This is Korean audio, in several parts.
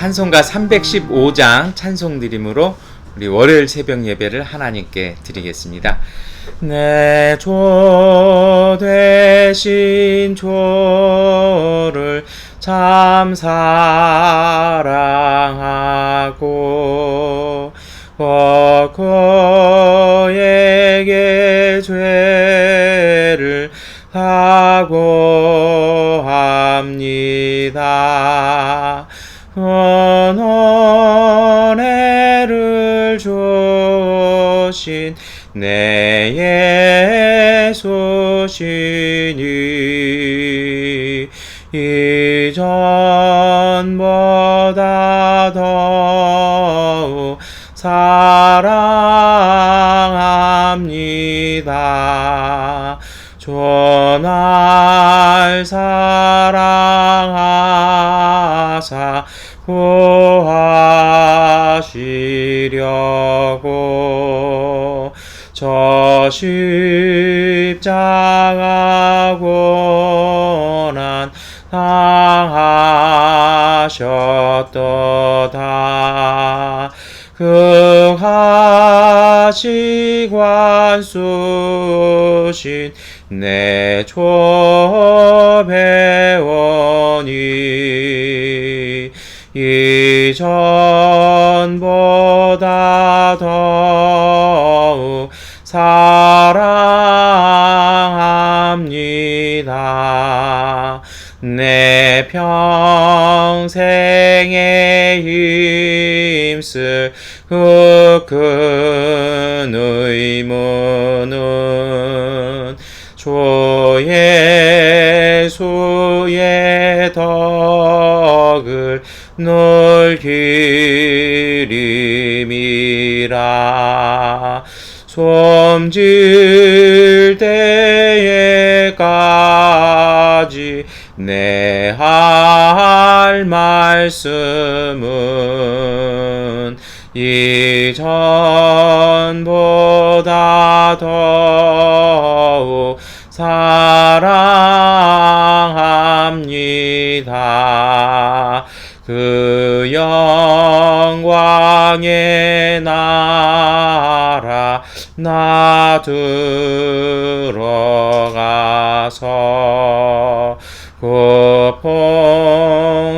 찬송가 315장 찬송 드림으로 우리 월요일 새벽 예배를 하나님께 드리겠습니다. 내 조 되신 조를 참 사랑하고 그에게 죄를 사고합니다. 은혜를 주신 내 예수시니 이전보다 더욱 사랑합니다. 날 사랑하사 구하시려고 저 십자가 고난 당하셨도다. 그 가시관 쑤신 내 조배원이 이전보다 더욱 사랑합니다. 내 평생에 힘쓸 큰 의무는 주 예수의 덕을 늘 기림이라. 숨질 때에까지 내 할 말씀은 이전보다 더욱 사랑합니다. 그 영광의 나라 나 들어가서 그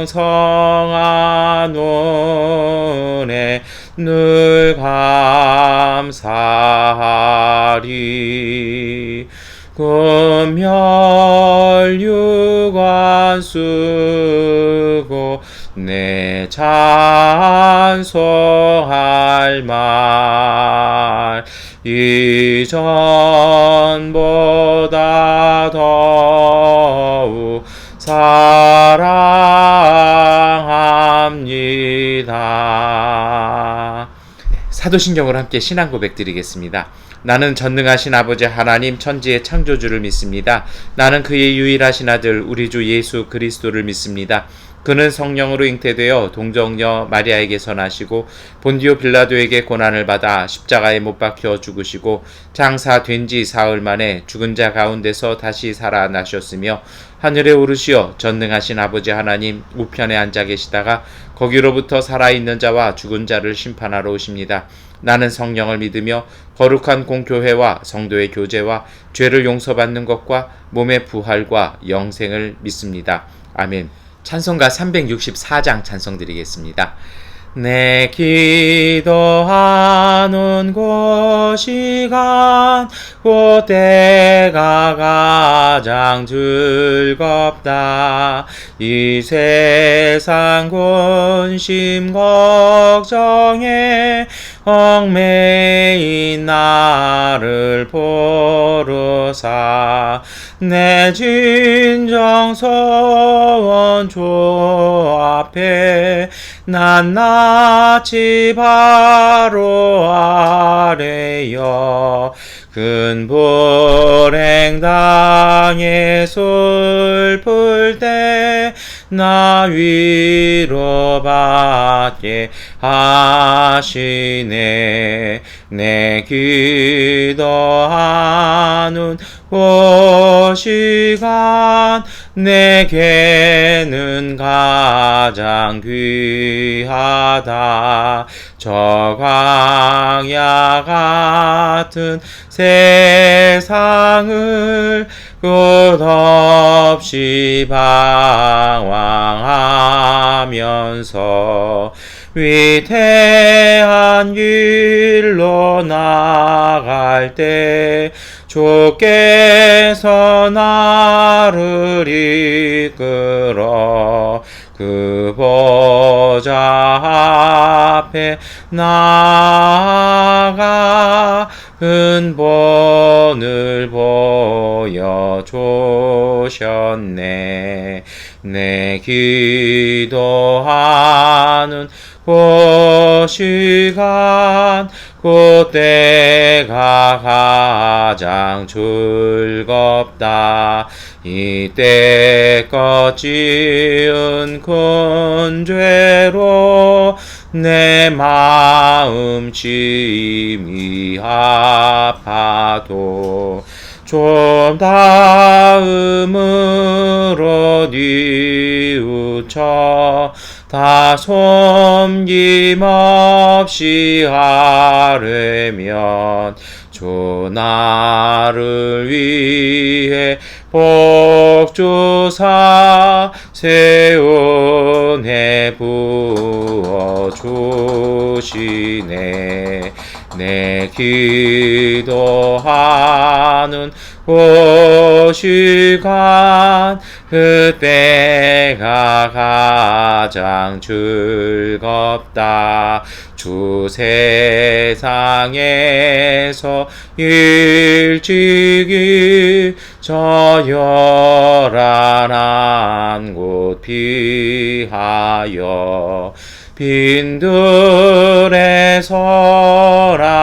풍성한 은혜 늘 감사하리. 금혈유관 쓰고 내 찬송할 말 이전보다 더욱 사랑합니다. 사도신경으로 함께 신앙 고백 드리겠습니다. 나는 전능하신 아버지 하나님 천지의 창조주를 믿습니다. 나는 그의 유일하신 아들 우리 주 예수 그리스도를 믿습니다. 그는 성령으로 잉태되어 동정녀 마리아에게서 나시고 본디오 빌라도에게 고난을 받아 십자가에 못 박혀 죽으시고 장사된 지 사흘 만에 죽은 자 가운데서 다시 살아나셨으며 하늘에 오르시어 전능하신 아버지 하나님 우편에 앉아 계시다가 거기로부터 살아있는 자와 죽은 자를 심판하러 오십니다. 나는 성령을 믿으며 거룩한 공교회와 성도의 교제와 죄를 용서받는 것과 몸의 부활과 영생을 믿습니다. 아멘. 찬송가 364장 찬송 드리겠습니다. 내 기도하는 곳이간 그때가 가장 즐겁다. 이 세상 근심 걱정에 얽매인 나를 부르사 내 진정 소원 주 앞에 낱낱이 바로 아래여 큰 불행 당해 슬플 때 나 위로받게 하시네. 내 기도하는 인도하는 그 시간 내게는 가장 귀하다. 저 광야 같은 세상을 끝없이 방황하면서 위대한 길로 나갈 때 주께서 나를 이끌어 그 보좌 앞에 나아가 근본을 보여주셨네. 내 기도하는 그 시간 그때가 가장 즐겁다. 이때껏 지은 큰 죄로 내 마음 심히 아파도 좀 다음으로 뉘우쳐 다 섬김없이 하려면 주 나를 위해 복주사 새 은혜 부어주시네. 내 기도하는 그 시간 그때가 가장 즐겁다. 주 세상에서 일찍이 저 열한한 곳 피하여 빈들의 설화산에서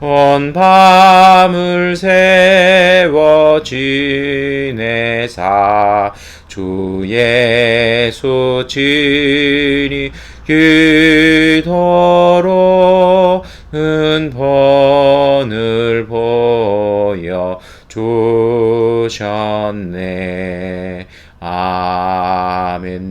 온 밤을 세워 지내사 주 예수 친히 기도로 은본을 보여 주셨네. 아멘.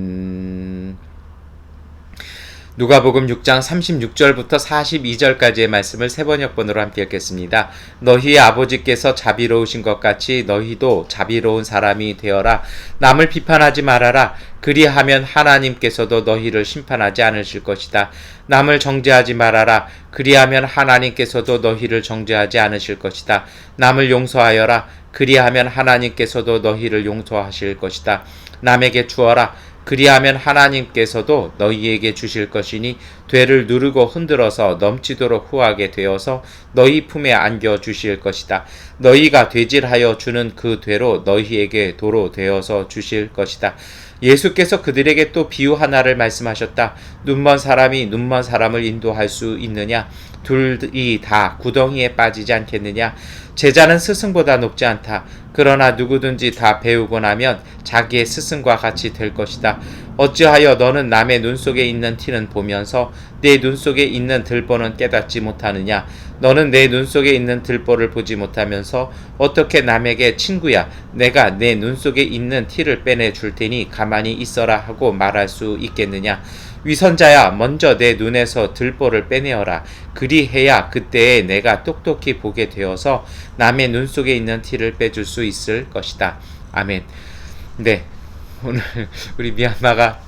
누가복음 6장 36절부터 42절까지의 말씀을 세 번역본으로 함께 읽겠습니다. 너희의 아버지께서 자비로우신 것 같이 너희도 자비로운 사람이 되어라. 남을 비판하지 말아라. 그리하면 하나님께서도 너희를 심판하지 않으실 것이다. 남을 정죄하지 말아라. 그리하면 하나님께서도 너희를 정죄하지 않으실 것이다. 남을 용서하여라. 그리하면 하나님께서도 너희를 용서하실 것이다. 남에게 주어라. 그리하면 하나님께서도 너희에게 주실 것이니 되를 누르고 흔들어서 넘치도록 후하게 되어서 너희 품에 안겨 주실 것이다. 너희가 되질하여 주는 그 되로 너희에게 도로 되어서 주실 것이다. 예수께서 그들에게 또 비유 하나를 말씀하셨다. 눈먼 사람이 눈먼 사람을 인도할 수 있느냐? 둘이 다 구덩이에 빠지지 않겠느냐? 제자는 스승보다 높지 않다. 그러나 누구든지 다 배우고 나면 자기의 스승과 같이 될 것이다. 어찌하여 너는 남의 눈 속에 있는 티는 보면서 내 눈 속에 있는 들보는 깨닫지 못하느냐? 너는 내 눈 속에 있는 들보를 보지 못하면서 어떻게 남에게 친구야, 내가 내 눈 속에 있는 티를 빼내 줄 테니 가만히 있어라 하고 말할 수 있겠느냐? 위선자야, 먼저 내 눈에서 들보를 빼내어라. 그리해야 그때에 내가 똑똑히 보게 되어서 남의 눈 속에 있는 티를 빼줄 수 있을 것이다. 아멘. 네, 오늘 우리 미얀마가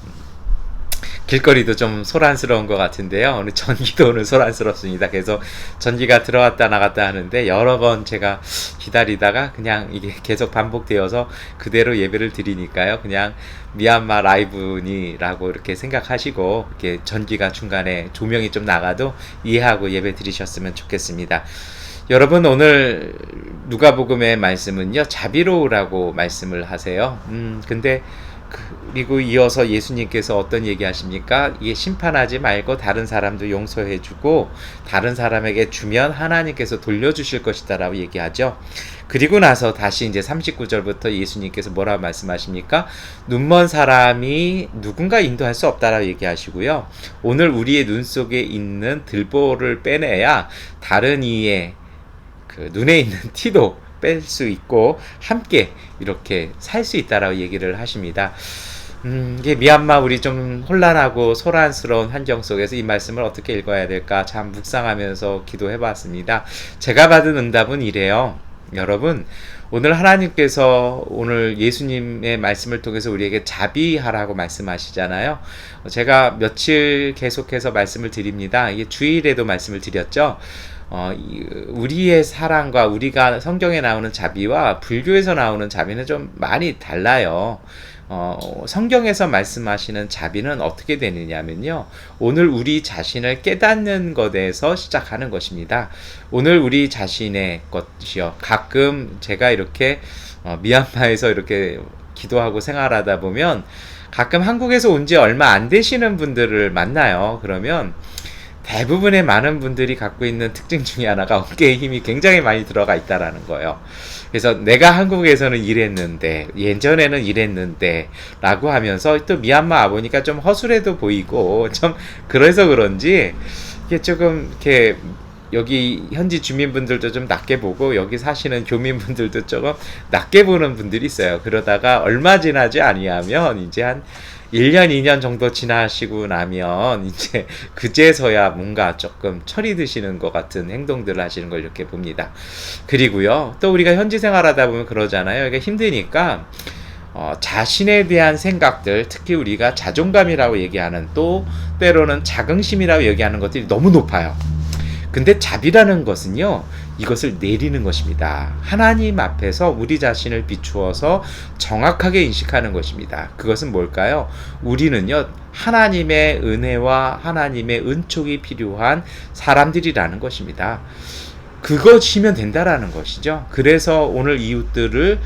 길거리도 좀 소란스러운 것 같은데요. 오늘 전기도 오늘 소란스럽습니다. 그래서 전기가 들어왔다 나갔다 하는데 여러 번 제가 기다리다가 그냥 이게 계속 반복되어서 그대로 예배를 드리니까요. 그냥 미얀마 라이브니라고 이렇게 생각하시고 이렇게 전기가 중간에 조명이 좀 나가도 이해하고 예배 드리셨으면 좋겠습니다. 여러분, 오늘 누가복음의 말씀은요, 자비로우라고 말씀을 하세요. 근데 그리고 이어서 예수님께서 어떤 얘기 하십니까? 이게 심판하지 말고 다른 사람도 용서해주고 다른 사람에게 주면 하나님께서 돌려주실 것이다 라고 얘기하죠. 그리고 나서 다시 이제 39절부터 예수님께서 뭐라고 말씀하십니까? 눈먼 사람이 누군가 인도할 수 없다라고 얘기하시고요. 오늘 우리의 눈 속에 있는 들보를 빼내야 다른 이의 그 눈에 있는 티도 뺄 수 있고 함께 이렇게 살 수 있다라고 얘기를 하십니다. 이게 미얀마 우리 좀 혼란하고 소란스러운 환경 속에서 이 말씀을 어떻게 읽어야 될까 참 묵상하면서 기도해 봤습니다. 제가 받은 응답은 이래요. 여러분, 오늘 하나님께서 오늘 예수님의 말씀을 통해서 우리에게 자비하라고 말씀하시잖아요. 제가 며칠 계속해서 말씀을 드립니다. 이게 주일에도 말씀을 드렸죠. 우리의 사랑과 우리가 성경에 나오는 자비와 불교에서 나오는 자비는 좀 많이 달라요. 성경에서 말씀하시는 자비는 어떻게 되느냐면요. 오늘 우리 자신을 깨닫는 것에서 시작하는 것입니다. 오늘 우리 자신의 것이요. 가끔 제가 이렇게 미얀마에서 이렇게 기도하고 생활하다 보면 가끔 한국에서 온 지 얼마 안 되시는 분들을 만나요. 그러면 대부분의 많은 분들이 갖고 있는 특징 중에 하나가 어깨에 힘이 굉장히 많이 들어가 있다라는 거예요. 그래서 내가 한국에서는 이랬는데 예전에는 이랬는데 라고 하면서 또 미얀마 와보니까 좀 허술해도 보이고 좀 그래서 그런지 이게 조금 이렇게 여기 현지 주민분들도 좀 낮게 보고 여기 사시는 교민분들도 조금 낮게 보는 분들이 있어요. 그러다가 얼마 지나지 아니하면 이제 한 1년, 2년 정도 지나시고 나면 이제 그제서야 뭔가 조금 철이 드시는 것 같은 행동들을 하시는 걸 이렇게 봅니다. 그리고요, 또 우리가 현지 생활하다 보면 그러잖아요. 이게 힘드니까 자신에 대한 생각들, 특히 우리가 자존감이라고 얘기하는 또 때로는 자긍심이라고 얘기하는 것들이 너무 높아요. 근데 자비라는 것은요, 이것을 내리는 것입니다. 하나님 앞에서 우리 자신을 비추어서 정확하게 인식하는 것입니다. 그것은 뭘까요? 우리는요, 하나님의 은혜와 하나님의 은총이 필요한 사람들이라는 것입니다. 그것이면 된다라는 것이죠. 그래서 오늘 이웃들을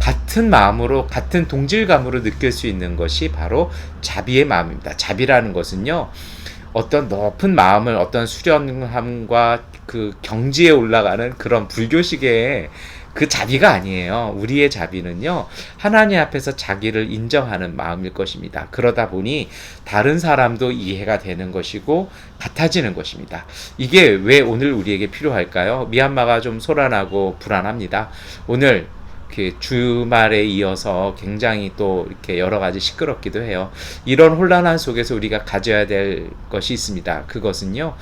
같은 마음으로, 같은 동질감으로 느낄 수 있는 것이 바로 자비의 마음입니다. 자비라는 것은요, 어떤 높은 마음을 어떤 수련함과 그 경지에 올라가는 그런 불교식의 그 자비가 아니에요. 우리의 자비는요, 하나님 앞에서 자기를 인정하는 마음일 것입니다. 그러다 보니 다른 사람도 이해가 되는 것이고 같아지는 것입니다. 이게 왜 오늘 우리에게 필요할까요? 미얀마가 좀 소란하고 불안합니다. 오늘 주말에 이어서 굉장히 또 이렇게 여러 가지 시끄럽기도 해요. 이런 혼란한 속에서 우리가 가져야 될 것이 있습니다. 그것은요,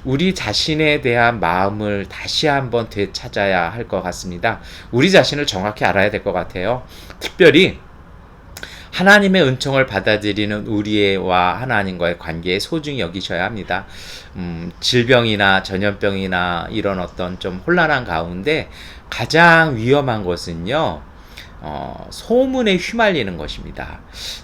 우리 자신에 대한 마음을 다시 한번 되찾아야 할 것 같습니다. 우리 자신을 정확히 알아야 될 것 같아요. 특별히 하나님의 은총을 받아들이는 우리와 하나님과의 관계에 소중히 여기셔야 합니다. 질병이나 전염병이나 이런 어떤 좀 혼란한 가운데 가장 위험한 것은요, 소문에 휘말리는 것입니다.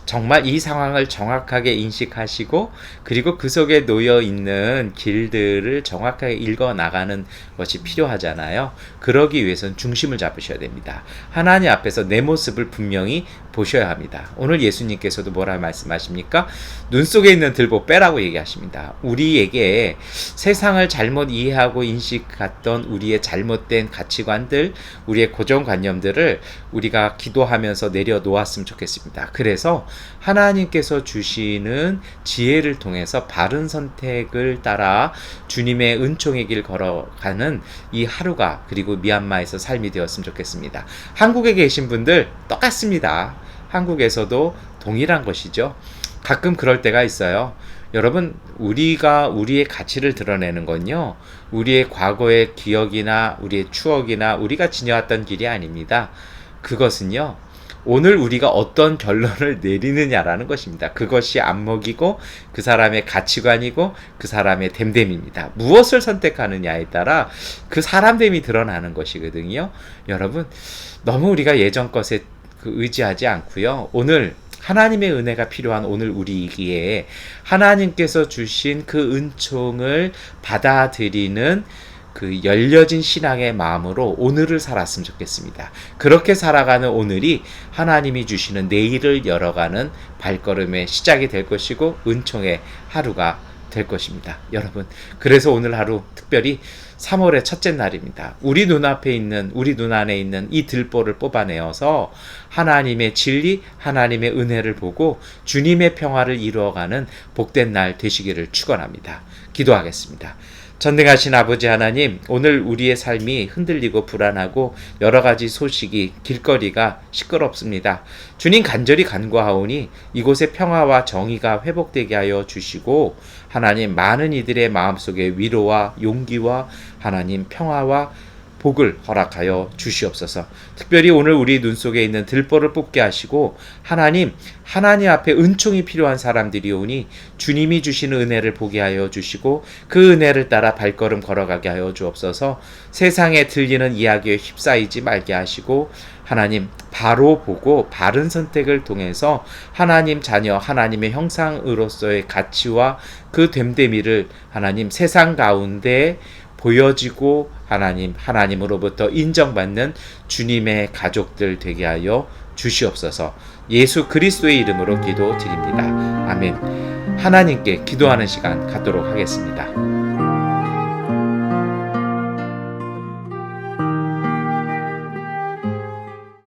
정말 이 상황을 정확하게 인식하시고 그리고 그 속에 놓여 있는 길들을 정확하게 읽어 나가는 것이 필요하잖아요. 그러기 위해서는 중심을 잡으셔야 됩니다. 하나님 앞에서 내 모습을 분명히 보셔야 합니다. 오늘 예수님께서도 뭐라 말씀하십니까? 눈 속에 있는 들보 빼라고 얘기하십니다. 우리에게 세상을 잘못 이해하고 인식했던 우리의 잘못된 가치관들, 우리의 고정관념들을 우리가 기도하면서 내려놓았으면 좋겠습니다. 그래서 하나님께서 주시는 지혜를 통해서 바른 선택을 따라 주님의 은총의 길 걸어가는 이 하루가, 그리고 미얀마에서 삶이 되었으면 좋겠습니다. 한국에 계신 분들 똑같습니다. 한국에서도 동일한 것이죠. 가끔 그럴 때가 있어요. 여러분, 우리가 우리의 가치를 드러내는 건요, 우리의 과거의 기억이나 우리의 추억이나 우리가 지녀왔던 길이 아닙니다. 그것은요, 오늘 우리가 어떤 결론을 내리느냐라는 것입니다. 그것이 안목이고 그 사람의 가치관이고 그 사람의 됨됨입니다. 무엇을 선택하느냐에 따라 그 사람됨이 드러나는 것이거든요. 여러분, 너무 우리가 예전 것에 의지하지 않고요, 오늘 하나님의 은혜가 필요한 오늘 우리이기에 하나님께서 주신 그 은총을 받아들이는 그 열려진 신앙의 마음으로 오늘을 살았으면 좋겠습니다. 그렇게 살아가는 오늘이 하나님이 주시는 내일을 열어가는 발걸음의 시작이 될 것이고 은총의 하루가 될 것입니다. 여러분, 그래서 오늘 하루 특별히 3월의 첫째 날입니다. 우리 눈앞에 있는, 우리 눈 안에 있는 이 들보를 뽑아내어서 하나님의 진리, 하나님의 은혜를 보고 주님의 평화를 이루어가는 복된 날 되시기를 축원합니다. 기도하겠습니다. 전능하신 아버지 하나님, 오늘 우리의 삶이 흔들리고 불안하고 여러 가지 소식이 길거리가 시끄럽습니다. 주님 간절히 간구하오니 이곳에 평화와 정의가 회복되게 하여 주시고 하나님 많은 이들의 마음속에 위로와 용기와 하나님 평화와 복을 허락하여 주시옵소서. 특별히 오늘 우리 눈 속에 있는 들보를 뽑게 하시고 하나님 앞에 은총이 필요한 사람들이 오니 주님이 주시는 은혜를 보게 하여 주시고 그 은혜를 따라 발걸음 걸어가게 하여 주옵소서. 세상에 들리는 이야기에 휩싸이지 말게 하시고 하나님 바로 보고 바른 선택을 통해서 하나님 자녀 하나님의 형상으로서의 가치와 그 됨됨이를 하나님 세상 가운데 보여지고 하나님으로부터 인정받는 주님의 가족들 되게 하여 주시옵소서. 예수 그리스도의 이름으로 기도드립니다. 아멘. 하나님께 기도하는 시간 갖도록 하겠습니다.